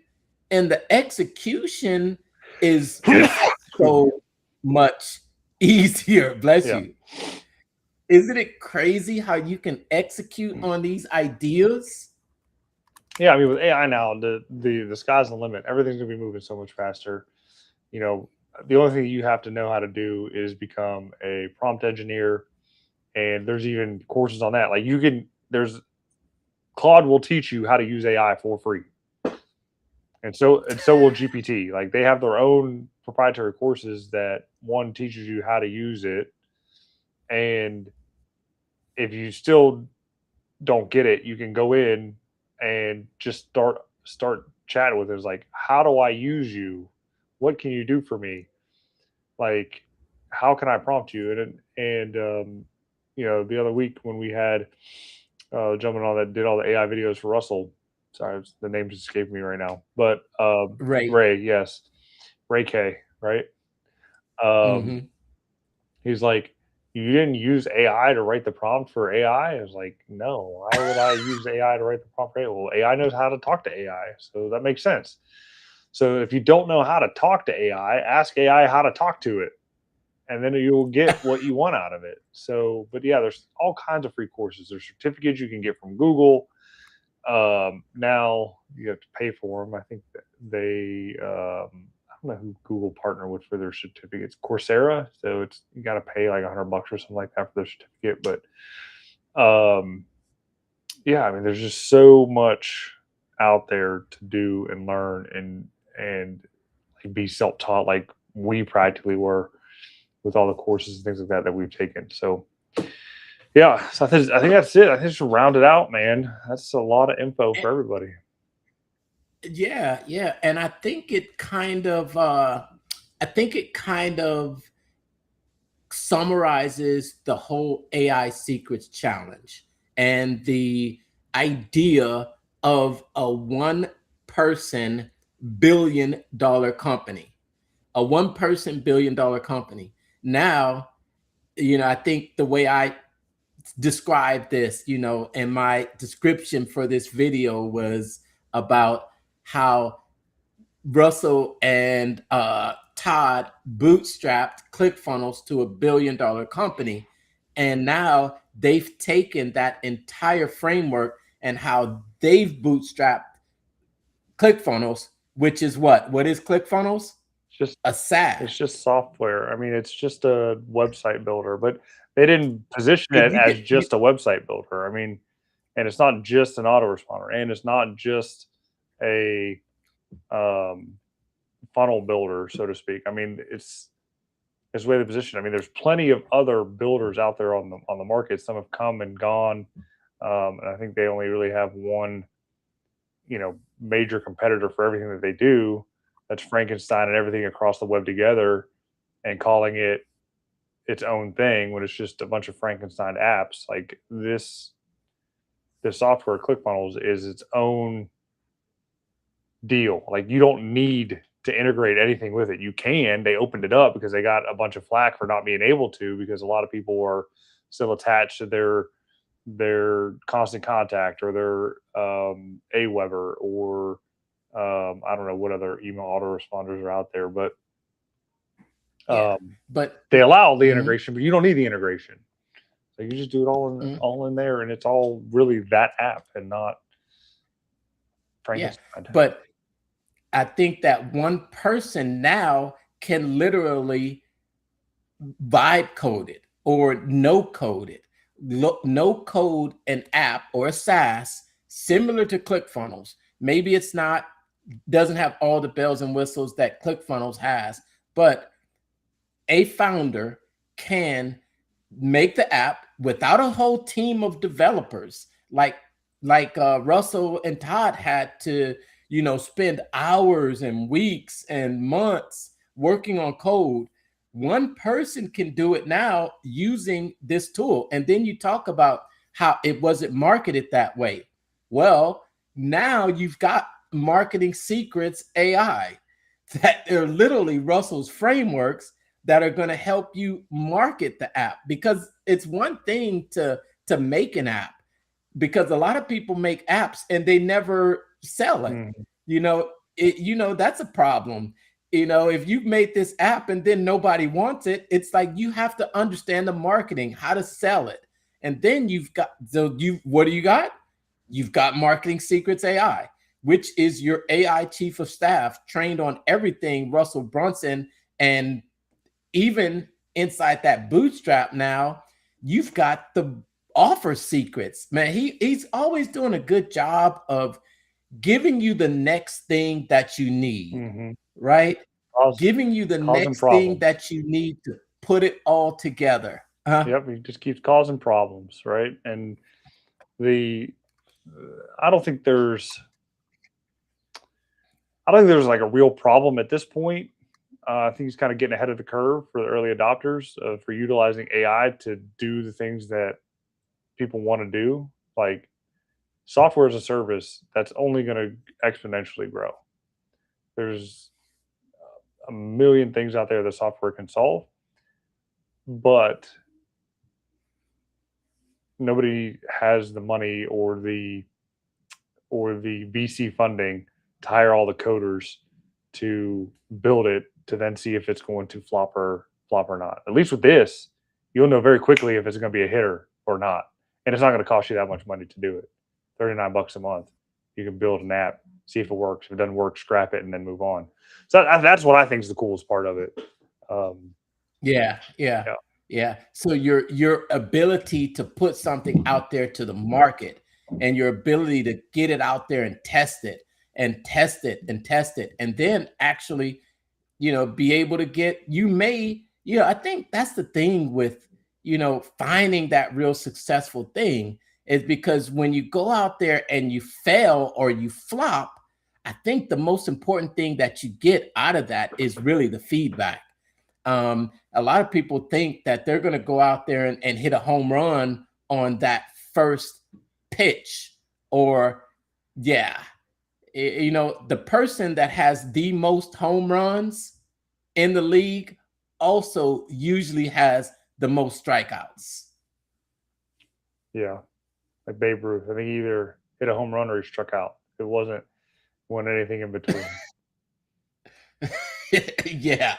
Speaker 2: and the execution is so much easier. Bless you. Isn't it crazy how you can execute on these ideas?
Speaker 3: Yeah, I mean, with AI now, the sky's the limit. Everything's gonna be moving so much faster. You know, the only thing you have to know how to do is become a prompt engineer, and there's even courses on that. Like there's Claude will teach you how to use AI for free, and so will GPT. Like they have their own proprietary courses that one teaches you how to use it, and if you still don't get it, you can go in and just start chatting with it. It's like, how do I use you? What can you do for me? Like, how can I prompt you? And you know, the other week when we had a gentleman on that did all the AI videos for Russell. Sorry, the name just escaped me right now. But Ray, yes, Ray K, right?
Speaker 2: Mm-hmm.
Speaker 3: He's like, you didn't use AI to write the prompt for AI? I was like, no, why would I use AI to write the prompt for AI? Well, AI knows how to talk to AI, so that makes sense. So if you don't know how to talk to AI, ask AI how to talk to it, and then you'll get what you want out of it. So, but yeah, there's all kinds of free courses. There's certificates you can get from Google. Now you have to pay for them. I think that I don't know who Google partnered with for their certificates. Coursera, so it's you got to pay like $100 or something like that for their certificate. But yeah, I mean, there's just so much out there to do and learn and like be self-taught, like we practically were with all the courses and things like that we've taken. So yeah, so I think that's it. I think just round it out, man. That's a lot of info for everybody.
Speaker 2: Yeah, and I think it kind of summarizes the whole AI Secrets Challenge and the idea of a one-person billion-dollar company. A one-person billion-dollar company. Now, I think the way I described this, and my description for this video was about how Russell and Todd bootstrapped ClickFunnels to $1 billion company. And now they've taken that entire framework and how they've bootstrapped ClickFunnels, which is what? What is ClickFunnels?
Speaker 3: Just
Speaker 2: a SaaS.
Speaker 3: It's just software. I mean, it's just a website builder, but they didn't position it as just a website builder. I mean, and it's not just an autoresponder, and it's not just a funnel builder, so to speak. I mean, It's the way they position. I mean, there's plenty of other builders out there on the market. Some have come and gone, and I think they only really have one, major competitor for everything that they do. That's Frankenstein and everything across the web together, and calling it its own thing when it's just a bunch of Frankenstein apps. Like this software, ClickFunnels, is its own deal. Like you don't need to integrate anything with it. You can. They opened it up because they got a bunch of flack for not being able to, because a lot of people are still attached to their Constant Contact or their Aweber or I don't know what other email autoresponders are out there, but
Speaker 2: but
Speaker 3: they allow the integration, but you don't need the integration. So you just do it all in there, and it's all really that app and not Frankenstein.
Speaker 2: Yeah, but I think that one person now can literally vibe code it or no code it. No code an app or a SaaS similar to ClickFunnels. Maybe it's not, doesn't have all the bells and whistles that ClickFunnels has, but a founder can make the app without a whole team of developers like Russell and Todd had to, spend hours and weeks and months working on code. One person can do it now using this tool. And then you talk about how it wasn't marketed that way. Well, now you've got Marketing Secrets AI that are literally Russell's frameworks that are going to help you market the app, because it's one thing to make an app, because a lot of people make apps and they never sell it. That's a problem. If you've made this app and then nobody wants it, it's like you have to understand the marketing, how to sell it. And then what do you got? You've got Marketing Secrets AI, which is your AI chief of staff trained on everything Russell Brunson. And even inside that bootstrap now, you've got the offer secrets. Man, he's always doing a good job of giving you the next thing that you need, right? Giving you the next thing that you need to put it all together.
Speaker 3: Yep, he just keeps causing problems, right? And I don't think there's like a real problem at this point. I think he's kind of getting ahead of the curve for the early adopters for utilizing AI to do the things that people want to do, like software as a service. That's only going to exponentially grow. There's a million things out there that software can solve, but nobody has the money or the VC funding to hire all the coders to build it to then see if it's going to flop or not. At least with this, you'll know very quickly if it's going to be a hitter or not. And it's not going to cost you that much money to do it. $39 a month. You can build an app, see if it works. If it doesn't work, scrap it and then move on. So that's what I think is the coolest part of it.
Speaker 2: Yeah. So your ability to put something out there to the market, and your ability to get it out there and test it and test it and test it, and then actually, be able to get, I think that's the thing with, finding that real successful thing, is because when you go out there and you fail or you flop, I think the most important thing that you get out of that is really the feedback. A lot of people think that they're going to go out there and hit a home run on that first pitch, or the person that has the most home runs in the league also usually has the most strikeouts.
Speaker 3: Yeah. Like Babe Ruth. I think he either hit a home run or he struck out. It wasn't anything in between.
Speaker 2: Yeah.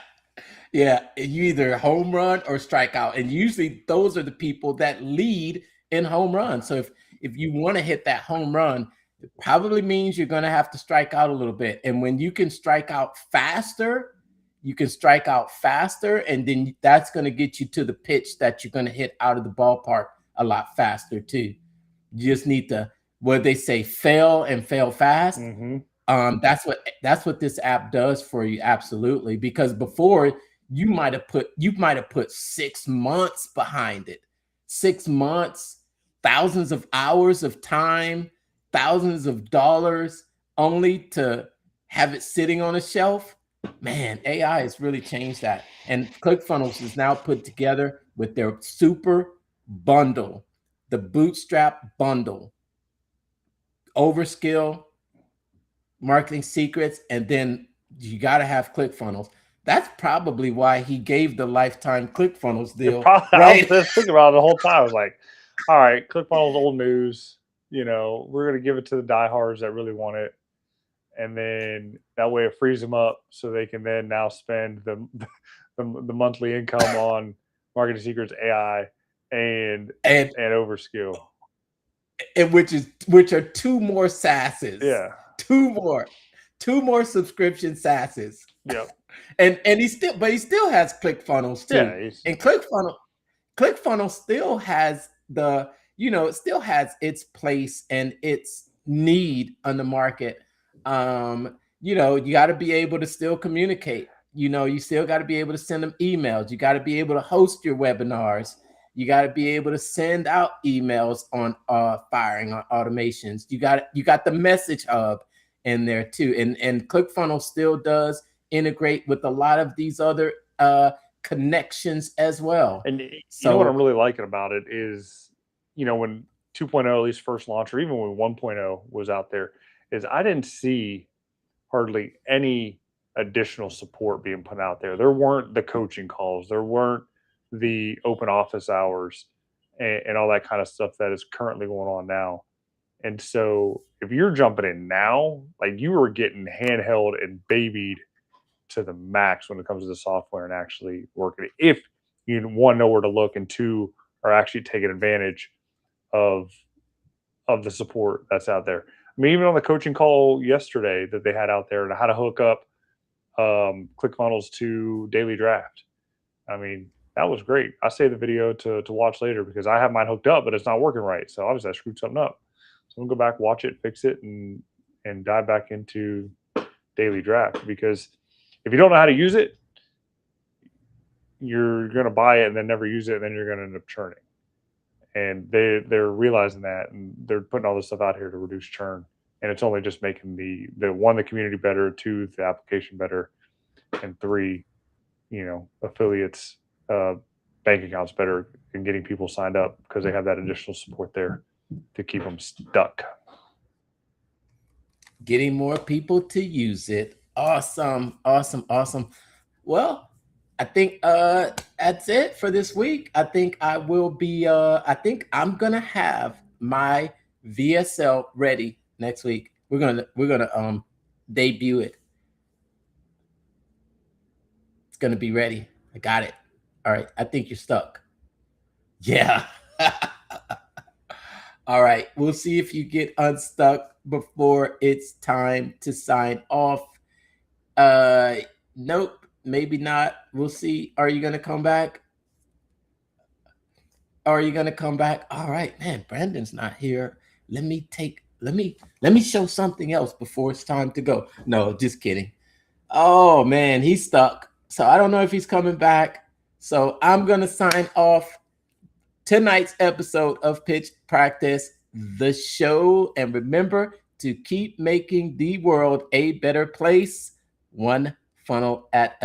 Speaker 2: You either home run or strike out. And usually those are the people that lead in home runs. So if you want to hit that home run, it probably means you're going to have to strike out a little bit. And when you can strike out faster, and then that's going to get you to the pitch that you're going to hit out of the ballpark a lot faster too. You just need to, what they say, fail and fail fast. That's what this app does for you. Absolutely. Because before, you might have put 6 months behind it. 6 months, thousands of hours of time, thousands of dollars, only to have it sitting on a shelf. Man, AI has really changed that. And ClickFunnels is now put together with their super bundle, the Bootstrap bundle, Overskill, Marketing Secrets, and then you got to have ClickFunnels. That's probably why he gave the lifetime ClickFunnels deal.
Speaker 3: Probably,
Speaker 2: right?
Speaker 3: I was thinking about it the whole time. I was like, all right, ClickFunnels old news. We're going to give it to the diehards that really want it. And then that way it frees them up so they can then now spend the monthly income on Marketing Secrets, AI, and Overskill.
Speaker 2: And which are 2 more SaaSes.
Speaker 3: Yeah.
Speaker 2: 2 more subscription SaaSes.
Speaker 3: Yep.
Speaker 2: And he still has ClickFunnels too.
Speaker 3: Yeah.
Speaker 2: And ClickFunnels still has it still has its place and its need on the market. You got to be able to still communicate. You still got to be able to send them emails. You got to be able to host your webinars. You got to be able to send out emails on firing on automations. You got the message hub in there too. And ClickFunnels still does integrate with a lot of these other connections as well.
Speaker 3: And you know what I'm really liking about it is, when 2.0 at least first launched, or even when 1.0 was out there, is I didn't see hardly any additional support being put out there. There weren't the coaching calls. There weren't the open office hours and all that kind of stuff that is currently going on now. And so if you're jumping in now, like, you are getting handheld and babied to the max when it comes to the software and actually working it. If you, one, know where to look, and two, are actually taking advantage of the support that's out there. I mean, even on the coaching call yesterday that they had out there, and how to hook up ClickFunnels to Daily Draft. I mean, that was great. I saved the video to watch later because I have mine hooked up, but it's not working right. So obviously I screwed something up. So I'm gonna go back, watch it, fix it, and dive back into Daily Draft, because if you don't know how to use it, you're gonna buy it and then never use it, and then you're gonna end up churning. And they're realizing that, and they're putting all this stuff out here to reduce churn. And it's only just making the community better, 2, the application better, and 3, affiliates, bank accounts better, and getting people signed up because they have that additional support there to keep them stuck.
Speaker 2: Getting more people to use it. Awesome. Well, I think that's it for this week. I think I will be I think I'm gonna have my VSL ready next week. We're gonna debut it. It's gonna be ready. I got it. All right. I think you're stuck. Yeah. All right. We'll see if you get unstuck before it's time to sign off. Nope. Maybe not. We'll see. Are you going to come back? All right, man. Brandon's not here. Let me show something else before it's time to go. No, just kidding. Oh man, he's stuck. So I don't know if he's coming back. So I'm going to sign off tonight's episode of Pitch Practice, the show. And remember to keep making the world a better place, one funnel at a